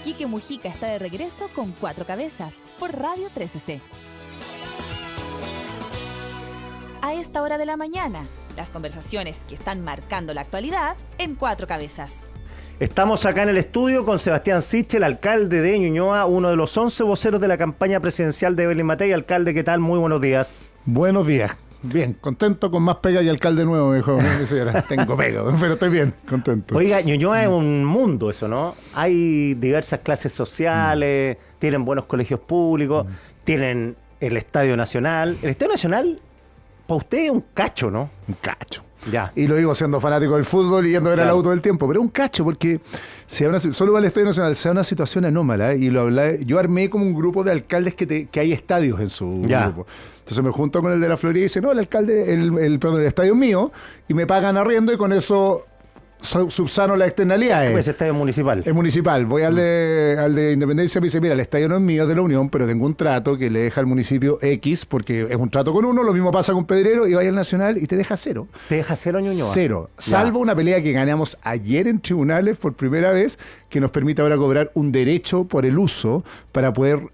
Quique Mujica está de regreso con Cuatro Cabezas por Radio 13C. A esta hora de la mañana, las conversaciones que están marcando la actualidad en Cuatro Cabezas. Estamos acá en el estudio con Sebastián Sichel, alcalde de Ñuñoa, uno de los 11 voceros de la campaña presidencial de Evelyn Matei. Alcalde, ¿qué tal? Muy buenos días. Buenos días. Bien, contento con más pega y alcalde nuevo, me dijo mi señora. Tengo pega, pero estoy bien, contento. Oiga, Ñuñoa es un mundo eso, ¿no? Hay diversas clases sociales, tienen buenos colegios públicos, tienen el Estadio Nacional. El Estadio Nacional, para usted es un cacho, ¿no? Un cacho. Ya. Y lo digo siendo fanático del fútbol y yendo a ver al auto del tiempo, pero un cacho porque solo va al Estadio Nacional, se da una situación anómala, y lo hablé, yo armé como un grupo de alcaldes que hay estadios en su grupo. Entonces me junto con el de la Florida y dice, no, el alcalde, el estadio es mío, y me pagan arriendo y con eso subsano las externalidades. Pues estadio municipal. Es municipal. Voy al de Independencia y me dice, mira, el estadio no es mío, es de la Unión, pero tengo un trato que le deja al municipio X, porque es un trato con uno, lo mismo pasa con Pedrero, y vaya al Nacional y te deja cero. ¿Te deja cero, Ñuñoa? Cero. Salvo una pelea que ganamos ayer en tribunales por primera vez, que nos permite ahora cobrar un derecho por el uso para poder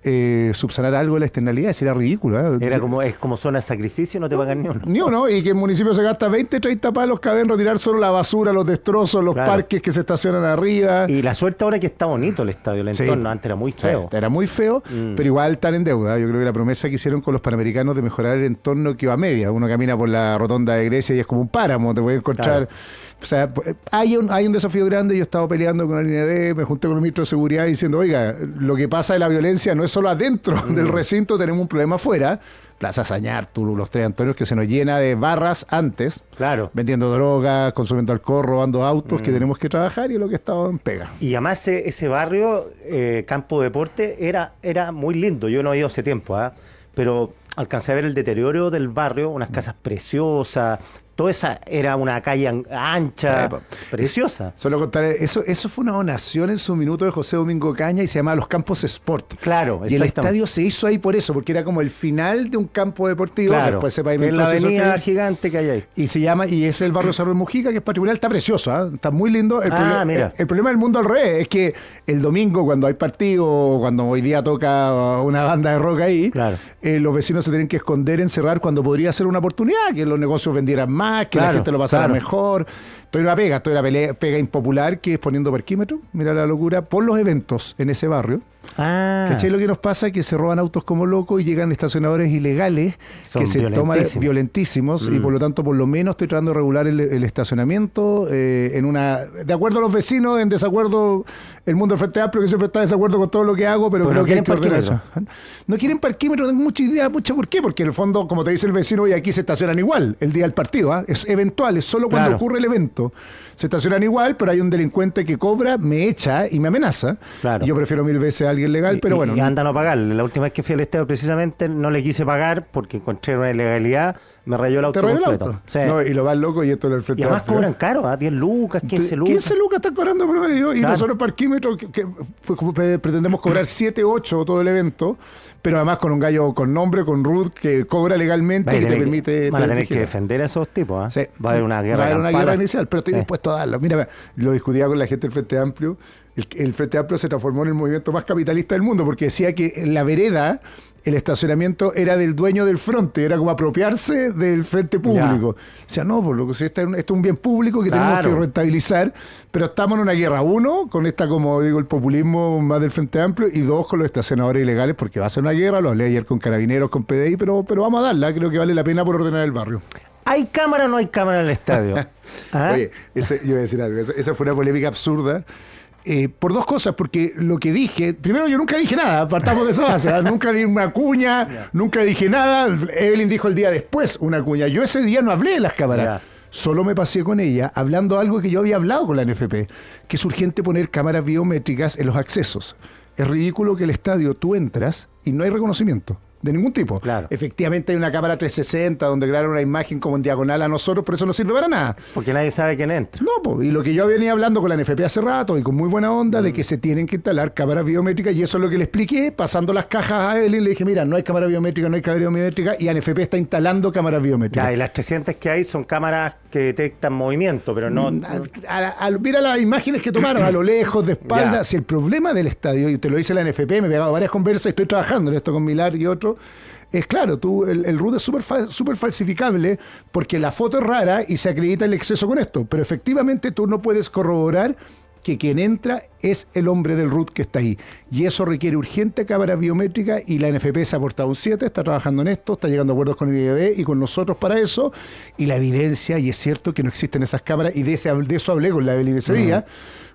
subsanar algo de la externalidad. Era ridículo. Es como zona de sacrificio, no te pagan ni uno. Ni uno, y que el municipio se gasta 20, 30 palos cada vez en retirar solo la basura, los destrozos, los parques que se estacionan arriba. Y la suerte ahora que está bonito el estadio, el entorno, antes era muy feo. Era muy feo, pero igual están en deuda. Yo creo que la promesa que hicieron con los Panamericanos de mejorar el entorno quedó a media. Uno camina por la rotonda de Grecia y es como un páramo, te puedes encontrar. O sea, hay un desafío grande. Yo he estado peleando con la línea D, me junté con el ministro de Seguridad diciendo, oiga, lo que pasa de la violencia no es solo adentro del recinto, tenemos un problema afuera. Plaza Sañar, Tulu, los Tres Antonios, que se nos llena de barras antes, vendiendo drogas, consumiendo alcohol, robando autos, que tenemos que trabajar, y es lo que estaba en pega. Y además ese barrio, Campo Deporte, era muy lindo. Yo no he ido hace tiempo, pero alcancé a ver el deterioro del barrio, unas casas preciosas. Toda esa era una calle ancha, preciosa. Solo contaré, eso fue una donación en su minuto de José Domingo Caña y se llamaba Los Campos Sport. Claro, y el estadio se hizo ahí por eso, porque era como el final de un campo deportivo. Después se pavimentó. Es la avenida gigante que hay ahí. Y se llama, y es el barrio Cerro de Mujica, que es patrimonial, está precioso, está muy lindo. El problema del mundo al revés es que el domingo, cuando hay partido, cuando hoy día toca una banda de rock ahí, los vecinos se tienen que esconder, encerrar, cuando podría ser una oportunidad, que los negocios vendieran más, que la gente lo pasara mejor. Estoy una pega impopular, que es poniendo parquímetro, mira la locura, por los eventos en ese barrio. ¿Cachai? Lo que nos pasa? Que se roban autos como locos y llegan estacionadores ilegales que se toman violentísimos, y por lo tanto, por lo menos estoy tratando de regular el estacionamiento de acuerdo a los vecinos, en desacuerdo el mundo del Frente Amplio, que siempre está en desacuerdo con todo lo que hago, pero creo que hay que ordenar eso. No quieren parquímetro, no tengo mucha idea, ¿por qué? Porque en el fondo, como te dice el vecino, y aquí se estacionan igual el día del partido, es eventual, es solo cuando ocurre el evento. Se estacionan igual, pero hay un delincuente que cobra, me echa y me amenaza. Yo prefiero 1000 veces a alguien legal, pero bueno. Y andan a pagar. La última vez que fui al estadio, precisamente, no le quise pagar porque encontré una ilegalidad. Me rayó el auto completo. No, y lo más loco, y esto en el Frente Amplio. Y además cobran caro, 10 lucas, 15 lucas. 15 lucas están cobrando promedio, y nosotros parquímetros pretendemos cobrar 7, 8 todo el evento, pero además con un gallo con nombre, con root, que cobra legalmente, que te permite... Van a tener que defender a esos tipos, Sí. Va a haber una guerra. Va a haber una guerra inicial, pero estoy dispuesto a darlo. Mira, lo discutía con la gente del Frente Amplio. El Frente Amplio se transformó en el movimiento más capitalista del mundo, porque decía que en la vereda el estacionamiento era del dueño del fronte, era como apropiarse del frente público. O sea, no, por lo que esto es un bien público que tenemos que rentabilizar, pero estamos en una guerra, uno, con como digo, el populismo más del Frente Amplio, y dos, con los estacionadores ilegales, porque va a ser una guerra. Lo hablé ayer con Carabineros, con PDI, pero vamos a darla, creo que vale la pena por ordenar el barrio. ¿Hay cámara o no hay cámara en el estadio? Oye, yo voy a decir algo, esa fue una polémica absurda. Por dos cosas, porque lo que dije, primero, yo nunca dije nada, partamos de eso, nunca di una cuña, nunca dije nada. Evelyn dijo el día después una cuña. Yo ese día no hablé de las cámaras, solo me pasé con ella hablando algo que yo había hablado con la NFP, que es urgente poner cámaras biométricas en los accesos. Es ridículo que el estadio tú entras y no hay reconocimiento. de ningún tipo. Claro. Efectivamente hay una cámara 360 donde graban una imagen como en diagonal a nosotros, pero eso no sirve para nada. Porque nadie sabe quién entra. No, pues, y lo que yo venía hablando con la NFP hace rato y con muy buena onda de que se tienen que instalar cámaras biométricas, y eso es lo que le expliqué, pasando las cajas a Evelyn, le dije, mira, no hay cámara biométrica, no hay cámara biométrica, y NFP está instalando cámaras biométricas. Ya, y las 300 que hay son cámaras que detectan movimiento, pero no... Mira las imágenes que tomaron, a lo lejos, de espalda. Si el problema del estadio, y te lo dice la NFP, me he pegado varias conversas y estoy trabajando en esto con Milar y otro, es claro, el RUT es súper falsificable porque la foto es rara y se acredita el exceso con esto, pero efectivamente tú no puedes corroborar que quien entra es el hombre del RUT que está ahí. Y eso requiere urgente cámara biométrica, y la NFP se ha aportado un 7, está trabajando en esto, está llegando a acuerdos con el IED y con nosotros para eso. Y la evidencia, y es cierto que no existen esas cámaras, y de eso hablé con la Evelyn ese día.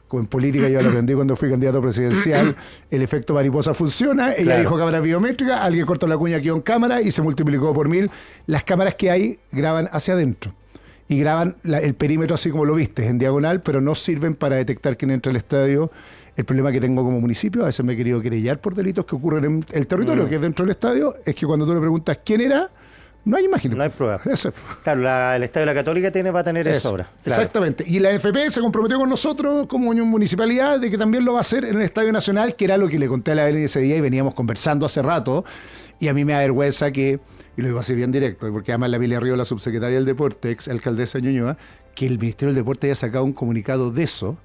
Como en política yo lo aprendí cuando fui candidato presidencial, el efecto mariposa funciona. Ella dijo cámara biométrica, alguien cortó la cuña aquí en cámara y se multiplicó por 1000. Las cámaras que hay graban hacia adentro y graban el perímetro así como lo viste, en diagonal, pero no sirven para detectar quién entra al estadio. El problema que tengo como municipio, a veces me he querido querellar por delitos que ocurren en el territorio, que es dentro del estadio, es que cuando tú le preguntas quién era, no hay imágenes. No hay pruebas. Eso. Claro, el Estadio de la Católica va a tener eso ahora. Claro. Exactamente. Y la NFP se comprometió con nosotros como municipalidad de que también lo va a hacer en el Estadio Nacional, que era lo que le conté a la Evelyn ese día y veníamos conversando hace rato. Y a mí me da vergüenza que, y lo digo así bien directo, porque además la Emilia Río, la subsecretaria del Deporte, ex alcaldesa de Ñuñoa, que el Ministerio del Deporte haya sacado un comunicado de eso.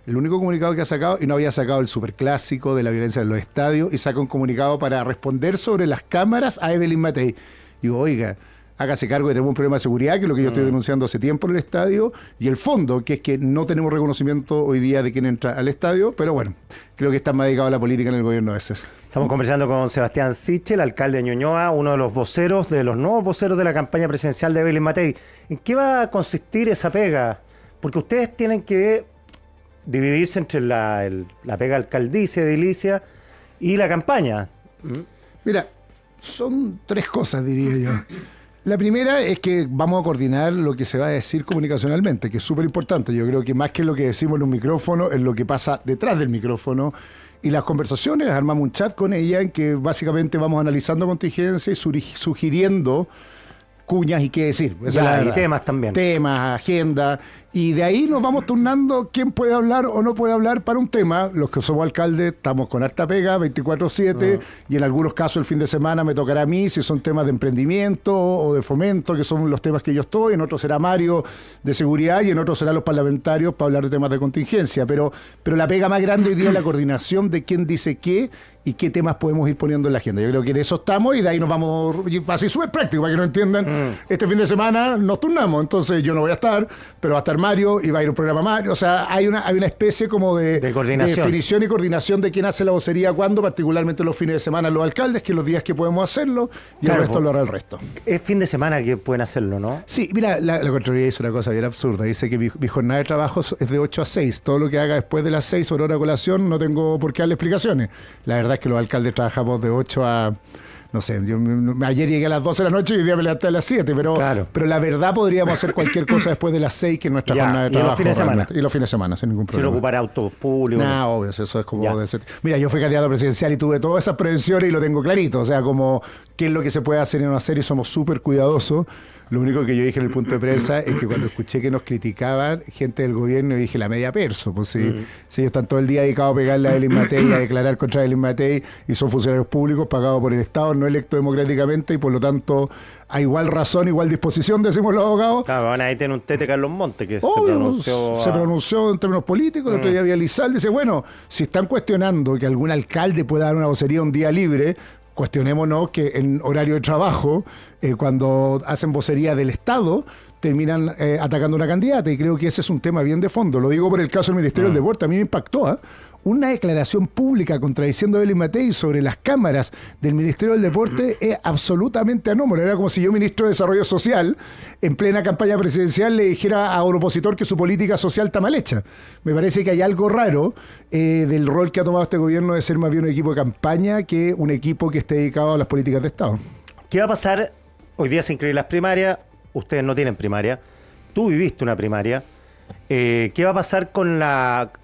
El único comunicado que ha sacado, y no había sacado el superclásico de la violencia en los estadios, y saca un comunicado para responder sobre las cámaras a Evelyn Matei. Y digo, oiga, hágase cargo que tenemos un problema de seguridad, que es lo que yo estoy denunciando hace tiempo en el estadio, y el fondo, que es que no tenemos reconocimiento hoy día de quién entra al estadio, pero bueno, creo que está más dedicado a la política en el gobierno de ese. Estamos conversando con Sebastián Sichel, alcalde de Ñuñoa, uno de los voceros, de los nuevos voceros de la campaña presidencial de Evelyn Matei. ¿En qué va a consistir esa pega? Porque ustedes tienen que dividirse entre la pega alcaldicia, edilicia y la campaña. Mira, son 3 cosas, diría yo. La primera es que vamos a coordinar lo que se va a decir comunicacionalmente, que es súper importante. Yo creo que más que lo que decimos en un micrófono, es lo que pasa detrás del micrófono. Y las conversaciones, armamos un chat con ella en que básicamente vamos analizando contingencias y sugiriendo cuñas y qué decir. Y temas también. Temas, agenda. Y de ahí nos vamos turnando quién puede hablar o no puede hablar para un tema. Los que somos alcaldes estamos con harta pega, 24/7, y en algunos casos el fin de semana me tocará a mí si son temas de emprendimiento o de fomento, que son los temas que yo estoy. En otros será Mario de seguridad y en otros serán los parlamentarios para hablar de temas de contingencia. Pero la pega más grande hoy día es la coordinación de quién dice qué y qué temas podemos ir poniendo en la agenda. Yo creo que en eso estamos, y de ahí nos vamos, así súper práctico para que no entiendan. Este fin de semana nos turnamos, entonces yo no voy a estar, pero va a estar Mario y va a ir un programa Mario. O sea, hay una especie como de definición y coordinación de quién hace la vocería cuándo, particularmente los fines de semana los alcaldes, que los días que podemos hacerlo, y claro, el resto lo hará el resto. Es fin de semana que pueden hacerlo, ¿no? Sí, mira, la Contraloría hizo una cosa bien absurda. Dice que mi jornada de trabajo es de 8 a 6. Todo lo que haga después de las 6 sobre hora de colación no tengo por qué darle explicaciones. La verdad es que los alcaldes trabajamos de 8 a... No sé, ayer llegué a las 12 de la noche y hoy día me levanté a las 7, pero la verdad podríamos hacer cualquier cosa después de las 6, que es nuestra jornada de trabajo. Y los fines de semana, sin ningún problema. Sin ocupar autos públicos. No, obvio, eso es como... Mira, yo fui candidato presidencial y tuve todas esas prevenciones y lo tengo clarito. O sea, como qué es lo que se puede hacer y no hacer, y somos súper cuidadosos. Lo único que yo dije en el punto de prensa es que cuando escuché que nos criticaban gente del gobierno, dije la media perso. Pues si ellos están todo el día dedicados a pegarle a Evelyn Matei, a declarar contra Evelyn Matei, y son funcionarios públicos pagados por el Estado, no electos democráticamente, y por lo tanto a igual razón, igual disposición, decimos los abogados. Claro, van a tener un tete Carlos Monte que se pronunció en términos políticos. El otro día había Lizal, dice, bueno, si están cuestionando que algún alcalde pueda dar una vocería un día libre, cuestionémonos que en horario de trabajo, cuando hacen vocería del Estado, terminan atacando a una candidata, y creo que ese es un tema bien de fondo. Lo digo por el caso del Ministerio del Deporte. A mí me impactó, una declaración pública contradiciendo a Evelyn Matei sobre las cámaras del Ministerio del Deporte es absolutamente anómalo. Era como si yo, ministro de Desarrollo Social, en plena campaña presidencial, le dijera a un opositor que su política social está mal hecha. Me parece que hay algo raro del rol que ha tomado este gobierno de ser más bien un equipo de campaña que un equipo que esté dedicado a las políticas de Estado. ¿Qué va a pasar? Hoy día se inscriben las primarias, ustedes no tienen primaria, tú viviste una primaria. ¿Qué va a pasar con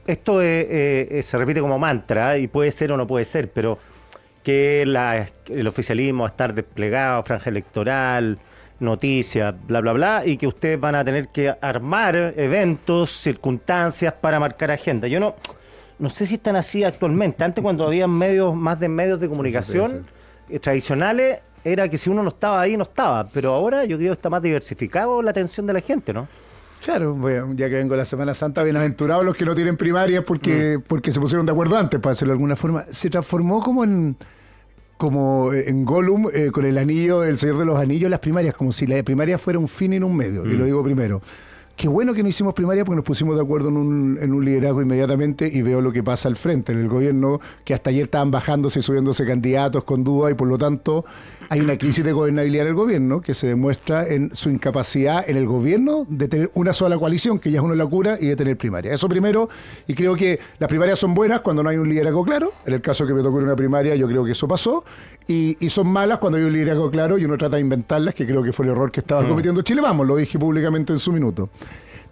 esto? Se repite como mantra, y puede ser o no puede ser, pero que el oficialismo va a estar desplegado, franja electoral, noticias, bla, bla, bla, y que ustedes van a tener que armar eventos, circunstancias para marcar agenda. Yo no sé si están así actualmente. Antes, cuando había más de medios de comunicación tradicionales, era que si uno no estaba ahí, no estaba. Pero ahora yo creo que está más diversificado la atención de la gente, ¿no? Claro, bueno, ya que vengo la Semana Santa, bienaventurados los que no tienen primarias porque se pusieron de acuerdo antes, para hacerlo de alguna forma. Se transformó como en Gollum con el anillo, el Señor de los Anillos, las primarias, como si la primaria fuera un fin y no un medio, y lo digo primero. Qué bueno que no hicimos primaria porque nos pusimos de acuerdo en un liderazgo inmediatamente, y veo lo que pasa al frente, en el gobierno, que hasta ayer estaban bajándose y subiéndose candidatos con duda, y por lo tanto hay una crisis de gobernabilidad en el gobierno que se demuestra en su incapacidad en el gobierno de tener una sola coalición, que ya es una locura, y de tener primaria. Eso primero, y creo que las primarias son buenas cuando no hay un liderazgo claro. En el caso que me tocó en una primaria, yo creo que eso pasó, y son malas cuando hay un liderazgo claro y uno trata de inventarlas, que creo que fue el error que estaba cometiendo Chile Vamos, lo dije públicamente en su minuto.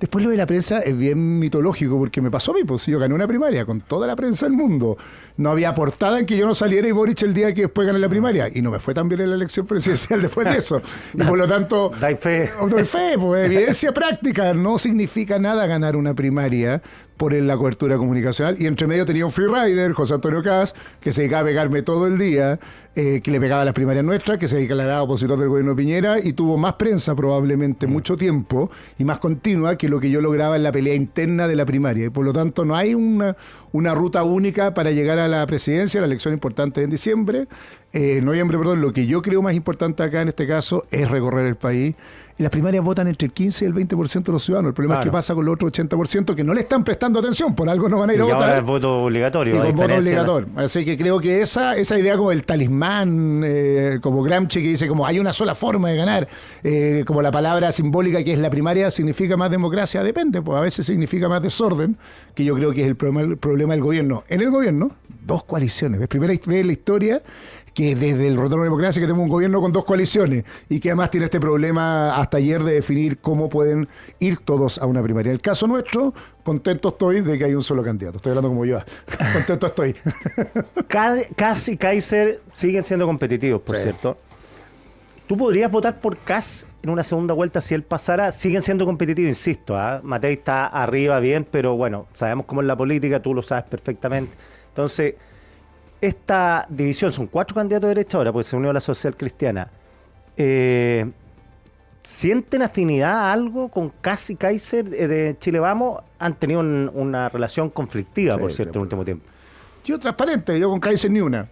Después lo de la prensa es bien mitológico, porque me pasó a mí, pues yo gané una primaria con toda la prensa del mundo. No había portada en que yo no saliera y Boric el día que después gané la primaria. Y no me fue tan bien en la elección presidencial después de eso. Y por lo tanto... Doy fe. Doy fe, pues evidencia práctica. No significa nada ganar una primaria por la cobertura comunicacional. Y entre medio tenía un freerider, José Antonio Caz, que se dedicaba a pegarme todo el día, que le pegaba a las primarias nuestras, que se declaraba opositor del gobierno de Piñera, y tuvo más prensa probablemente mucho tiempo y más continua que lo que yo lograba en la pelea interna de la primaria. Y por lo tanto no hay una ruta única para llegar a la presidencia. La elección importante es en diciembre, noviembre, perdón. Lo que yo creo más importante acá en este caso es recorrer el país. Y las primarias votan entre el 15 y el 20% de los ciudadanos. El problema es que pasa con los otros 80% que no le están prestando atención, por algo no van a ir a votar. Y ahora es voto obligatorio. Y con voto obligatorio. Así que creo que esa idea como el talismán, como Gramsci, que dice como hay una sola forma de ganar, como la palabra simbólica que es la primaria, significa más democracia, depende, pues a veces significa más desorden, que yo creo que es el problema del gobierno. En el gobierno, dos coaliciones. ¿Ves? Primera vez en la historia que desde el retorno de la democracia que tenemos un gobierno con dos coaliciones, y que además tiene este problema hasta ayer de definir cómo pueden ir todos a una primaria. En el caso nuestro, contento estoy de que hay un solo candidato. Estoy hablando como yo. Contento estoy. Kast y Kaiser siguen siendo competitivos, por cierto. ¿Tú podrías votar por Kast en una segunda vuelta si él pasara? Siguen siendo competitivos, insisto. Matei está arriba bien, pero bueno, sabemos cómo es la política, tú lo sabes perfectamente. Entonces, esta división, son 4 candidatos de derecha ahora, porque se unió a la Social Cristiana. ¿Sienten afinidad a algo con Kast y Kaiser de Chile Vamos? Han tenido una relación conflictiva, por cierto, en el último tiempo. Yo transparente, yo con Kaiser ni una.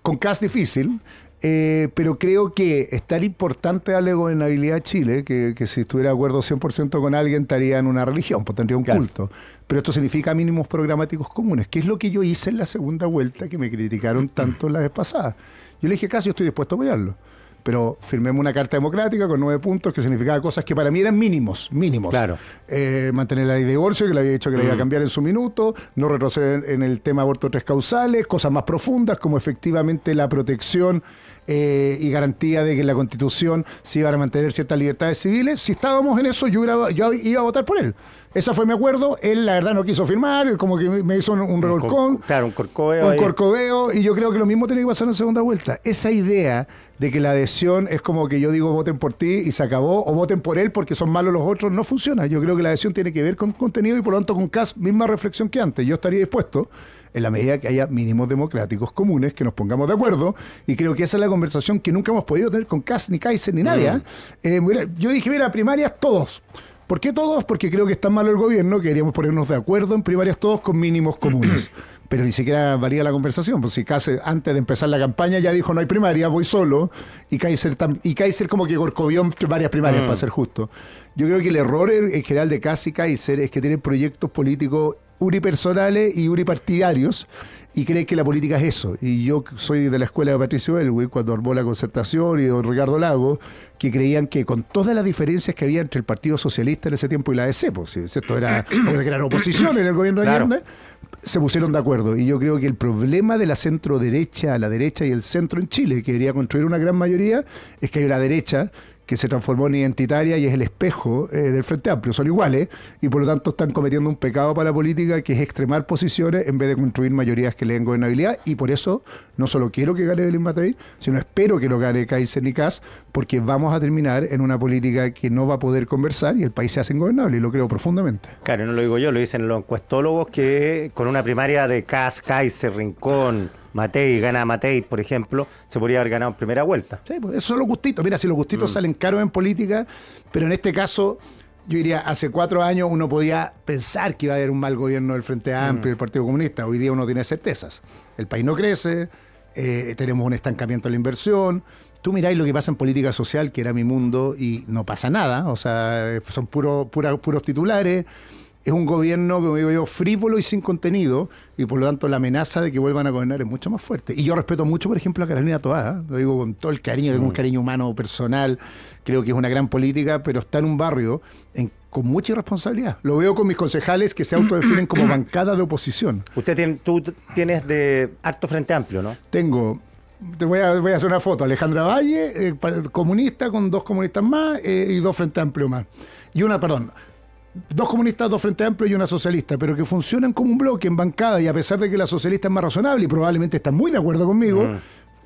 Con Kast difícil. Pero creo que es tan importante darle gobernabilidad a Chile que si estuviera de acuerdo 100% con alguien estaría en una religión, pues tendría un culto. Pero esto significa mínimos programáticos comunes, que es lo que yo hice en la segunda vuelta, que me criticaron tanto la vez pasada. Yo le dije, casi, yo estoy dispuesto a apoyarlo. Pero firmemos una carta democrática con 9 puntos que significaba cosas que para mí eran mínimos. Claro. Mantener la ley de divorcio, que le había dicho que la iba a cambiar en su minuto, no retroceder en el tema aborto 3 causales, cosas más profundas como efectivamente la protección y garantía de que en la Constitución se iban a mantener ciertas libertades civiles. Si estábamos en eso, yo iba a votar por él. Ese fue mi acuerdo. Él, la verdad, no quiso firmar, como que me hizo un revolcón. Un corcoveo. Un corcoveo, y yo creo que lo mismo tiene que pasar en segunda vuelta. Esa idea de que la adhesión es como que yo digo voten por ti y se acabó, o voten por él porque son malos los otros, no funciona. Yo creo que la adhesión tiene que ver con contenido, y por lo tanto con Kast, misma reflexión que antes. Yo estaría dispuesto, en la medida que haya mínimos democráticos comunes, que nos pongamos de acuerdo, y creo que esa es la conversación que nunca hemos podido tener con Kast, ni Kaiser, ni nadie. Yo dije, mira, primarias todos. ¿Por qué todos? Porque creo que está malo el gobierno, que queríamos ponernos de acuerdo en primarias todos con mínimos comunes. Pero ni siquiera valía la conversación, pues si Kast antes de empezar la campaña ya dijo no hay primaria, voy solo, y Kaiser como que corcovió varias primarias, para ser justo. Yo creo que el error en general de Kast y Kaiser es que tienen proyectos políticos unipersonales y unipartidarios, y creen que la política es eso. Y yo soy de la escuela de Patricio Elwin, cuando armó la Concertación, y de don Ricardo Lagos, que creían que con todas las diferencias que había entre el Partido Socialista en ese tiempo y la ADC, pues si esto era oposición en el gobierno de Allende, se pusieron de acuerdo. Y yo creo que el problema de la centro derecha, la derecha y el centro en Chile, que quería construir una gran mayoría, es que hay una derecha que se transformó en identitaria y es el espejo del Frente Amplio. Son iguales y por lo tanto están cometiendo un pecado para la política, que es extremar posiciones en vez de construir mayorías que le den gobernabilidad, y por eso no solo quiero que gane Belén Matei, sino espero que no gane Kaiser ni Kast, porque vamos a terminar en una política que no va a poder conversar y el país se hace ingobernable, y lo creo profundamente. Claro, no lo digo yo, lo dicen los encuestólogos, que con una primaria de Kast, Kaiser, Rincón, Matei, gana Matei, por ejemplo, se podría haber ganado en primera vuelta. Sí, pues esos son los gustitos. Mira, si los gustitos salen caros en política, pero en este caso, yo diría, hace 4 años uno podía pensar que iba a haber un mal gobierno del Frente Amplio y del Partido Comunista. Hoy día uno tiene certezas. El país no crece, tenemos un estancamiento de la inversión. Tú miráis lo que pasa en política social, que era mi mundo, y no pasa nada. O sea, son puros titulares. Es un gobierno, como digo yo, frívolo y sin contenido, y por lo tanto la amenaza de que vuelvan a gobernar es mucho más fuerte. Y yo respeto mucho, por ejemplo, a Carolina Toá, lo digo con todo el cariño, tengo un cariño humano, personal, creo que es una gran política, pero está en un barrio con mucha irresponsabilidad. Lo veo con mis concejales que se autodefinen como bancada de oposición. Tú tienes de harto Frente Amplio, ¿no? Tengo... voy a hacer una foto. Alejandra Valle, comunista, con 2 comunistas más y 2 Frente Amplio más. Y 2 comunistas, 2 Frente Amplio y una socialista, pero que funcionan como un bloque en bancada, y a pesar de que la socialista es más razonable y probablemente está muy de acuerdo conmigo,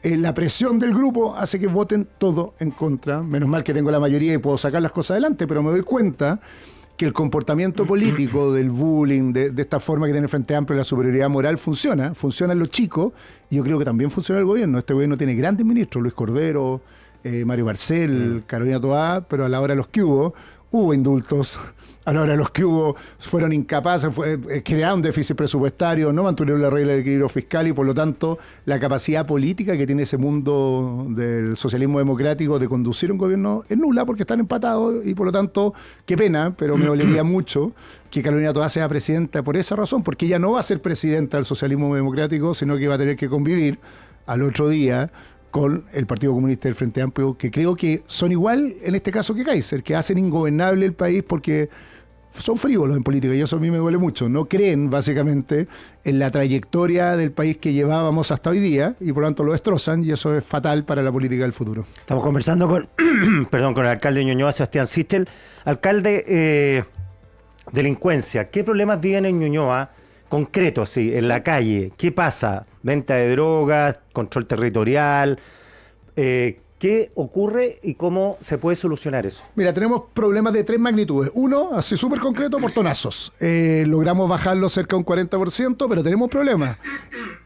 la presión del grupo hace que voten todo en contra. Menos mal que tengo la mayoría y puedo sacar las cosas adelante, pero me doy cuenta que el comportamiento político del bullying, de esta forma que tiene el Frente Amplio, la superioridad moral, funciona en los chicos, y yo creo que también funciona el gobierno. Este gobierno tiene grandes ministros, Luis Cordero, Mario Marcel, Carolina Toá, pero a la hora de los que hubo indultos, a la hora de los que fueron incapaces, crearon déficit presupuestario, no mantuvieron la regla del equilibrio fiscal, y por lo tanto la capacidad política que tiene ese mundo del socialismo democrático de conducir un gobierno es nula, porque están empatados, y por lo tanto, qué pena, pero me dolería mucho que Carolina Toá sea presidenta por esa razón, porque ella no va a ser presidenta del socialismo democrático, sino que va a tener que convivir al otro día con el Partido Comunista del Frente Amplio, que creo que son igual en este caso que Kaiser, que hacen ingobernable el país porque son frívolos en política, y eso a mí me duele mucho. No creen básicamente en la trayectoria del país que llevábamos hasta hoy día, y por lo tanto lo destrozan, y eso es fatal para la política del futuro. Estamos conversando con con el alcalde de Ñuñoa, Sebastián Sichel. Alcalde, delincuencia, ¿qué problemas viven en Ñuñoa? Concreto, sí, en la calle. ¿Qué pasa? Venta de drogas, control territorial. ¿Qué ocurre y cómo se puede solucionar eso? Mira, tenemos problemas de 3 magnitudes. Uno, así súper concreto, portonazos. Logramos bajarlo cerca de un 40%, pero tenemos problemas.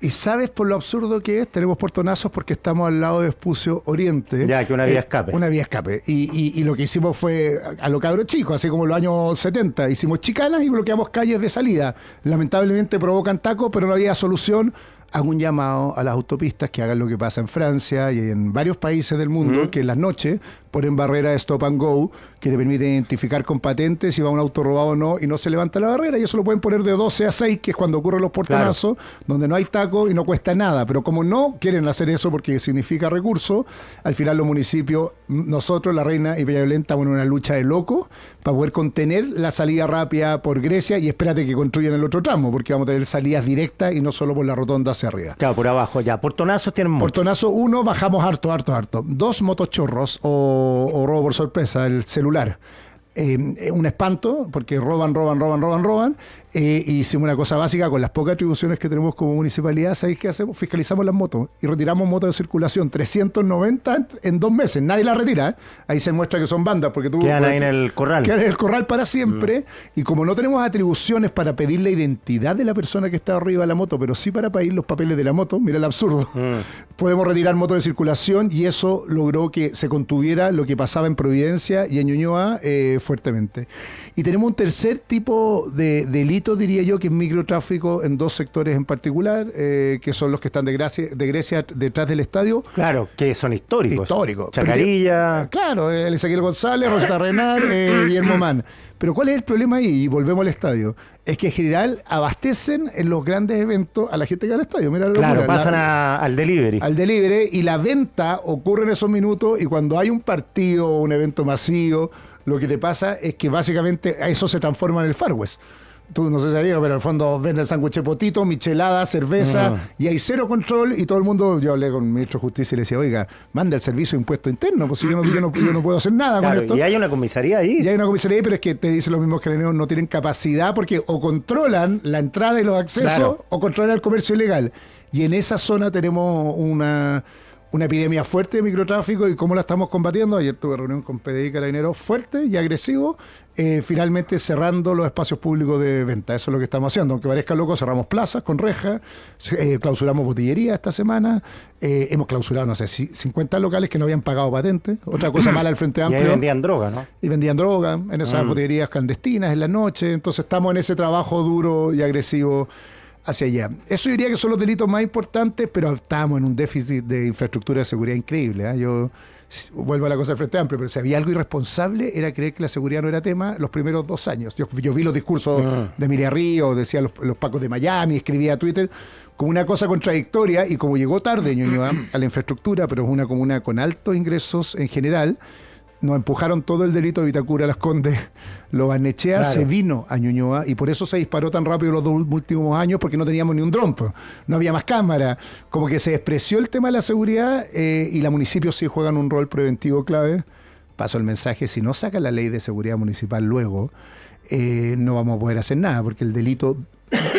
¿Y sabes por lo absurdo que es? Tenemos portonazos porque estamos al lado de Vespucio Oriente. Ya, que una vía escape. Una vía escape. Y lo que hicimos fue, a lo cabros chicos, así como en los años 70, hicimos chicanas y bloqueamos calles de salida. Lamentablemente provocan tacos, pero no había solución. Hago un llamado a las autopistas que hagan lo que pasa en Francia y en varios países del mundo, que en las noches ponen barreras de stop and go que te permiten identificar con patentes si va un auto robado o no, y no se levanta la barrera, y eso lo pueden poner de 12 a 6, que es cuando ocurren los portonazos, donde no hay taco y no cuesta nada. Pero como no quieren hacer eso porque significa recursos, al final los municipios, nosotros, La Reina y Peñalolén, estamos en una lucha de locos para poder contener la salida rápida por Grecia, y espérate que construyan el otro tramo, porque vamos a tener salidas directas y no solo por la rotonda hacia arriba. Claro, por abajo ya. Portonazos tienen mucho. Portonazo 1, bajamos harto. 2, motochorros o robo por sorpresa, el celular. Un espanto, porque roban. Hicimos una cosa básica con las pocas atribuciones que tenemos como municipalidad. ¿Sabéis qué hacemos? Fiscalizamos las motos y retiramos motos de circulación, 390 en 2 meses. Nadie las retira, ¿eh? Ahí se muestra que son bandas, porque quedan ahí en el corral. Quedan en el corral para siempre. Y como no tenemos atribuciones para pedir la identidad de la persona que está arriba de la moto, pero sí para pedir los papeles de la moto, mira el absurdo, podemos retirar motos de circulación, y eso logró que se contuviera lo que pasaba en Providencia y en Ñuñoa fuertemente. Y tenemos un tercer tipo de delito, diría yo, que es microtráfico en 2 sectores en particular, que son los que están de Grecia detrás del estadio. Claro, que son históricos. Chacarilla. Claro, el Ezequiel González, Rosita Renal, Guillermo Mann. Pero ¿cuál es el problema ahí? Y volvemos al estadio. Es que en general abastecen en los grandes eventos a la gente que va al estadio. Mira, claro, pasan al delivery. Al delivery, y la venta ocurre en esos minutos, y cuando hay un partido o un evento masivo, lo que te pasa es que básicamente eso se transforma en el Far West. tú no sé si sabías, pero en el fondo venden sándwiches potito, michelada, cerveza, y hay cero control, y todo el mundo, yo hablé con el ministro de Justicia y le decía, oiga, manda el servicio de impuesto interno, pues si yo no puedo hacer nada con esto. Y hay una comisaría ahí. Y hay una comisaría ahí, pero es que te dicen los mismos carabineros no tienen capacidad, porque o controlan la entrada y los accesos, o controlan el comercio ilegal. Y en esa zona tenemos una epidemia fuerte de microtráfico. ¿Y cómo la estamos combatiendo? Ayer tuve reunión con PDI Carabineros fuerte y agresivo, finalmente cerrando los espacios públicos de venta. Eso es lo que estamos haciendo. Aunque parezca loco, cerramos plazas con rejas, clausuramos botillería esta semana, hemos clausurado, no sé, 50 locales que no habían pagado patente. Otra cosa mala al Frente Amplio. Y vendían droga, ¿no? Y vendían droga en esas botillerías clandestinas en la noche. Entonces estamos en ese trabajo duro y agresivo hacia allá. Eso diría que son los delitos más importantes, pero estamos en un déficit de infraestructura de seguridad increíble, ¿eh? Yo vuelvo a la cosa del Frente Amplio, pero si había algo irresponsable era creer que la seguridad no era tema los primeros 2 años. Yo vi los discursos de Emilia Ríos, decía los pacos de Miami, escribía a Twitter como una cosa contradictoria, y como llegó tarde Ñuñoa a la infraestructura, pero es una comuna con altos ingresos en general, nos empujaron todo el delito de Vitacura, Las Condes, Lo Barnechea, se vino a Ñuñoa, y por eso se disparó tan rápido los 2 últimos años, porque no teníamos ni un dron, no había más cámara, como que se despreció el tema de la seguridad, y la municipio sí juegan un rol preventivo clave. Paso el mensaje: si no sacan la ley de seguridad municipal luego, no vamos a poder hacer nada, porque el delito...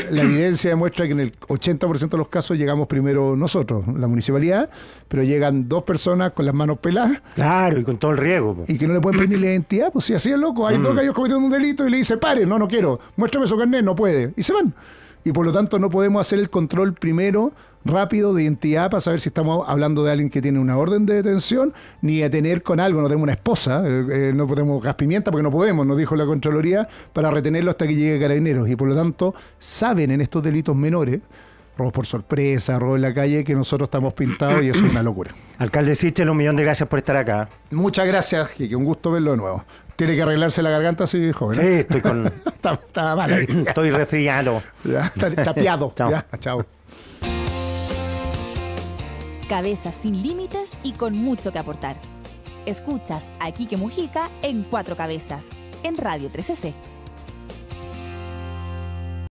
La evidencia demuestra que en el 80% de los casos llegamos primero nosotros, la municipalidad, pero llegan 2 personas con las manos peladas. Claro, y con todo el riesgo. Y que no le pueden pedir ni la identidad. Pues si así es loco, hay 2 gallos cometiendo un delito y le dice, pare, no quiero, muéstrame su carnet, no puede. Y se van. Y por lo tanto no podemos hacer el control primero, rápido, de identidad para saber si estamos hablando de alguien que tiene una orden de detención, ni a tener con algo, no tenemos una esposa, no podemos gas pimienta porque no podemos, nos dijo la Contraloría, para retenerlo hasta que llegue Carabineros. Y por lo tanto saben en estos delitos menores, robos por sorpresa, robo en la calle, que nosotros estamos pintados, y eso es una locura. Alcalde Sichel, 1.000.000 de gracias por estar acá. Muchas gracias, Quique, un gusto verlo de nuevo. ¿Tiene que arreglarse la garganta, sí, joven? Sí, estoy con... está mal ahí. Estoy resfriado. Ya, está tapiado. Chao. Ya, chao. Cabezas sin límites y con mucho que aportar. Escuchas a Quique Mujica en 4 Cabezas, en Radio 13C.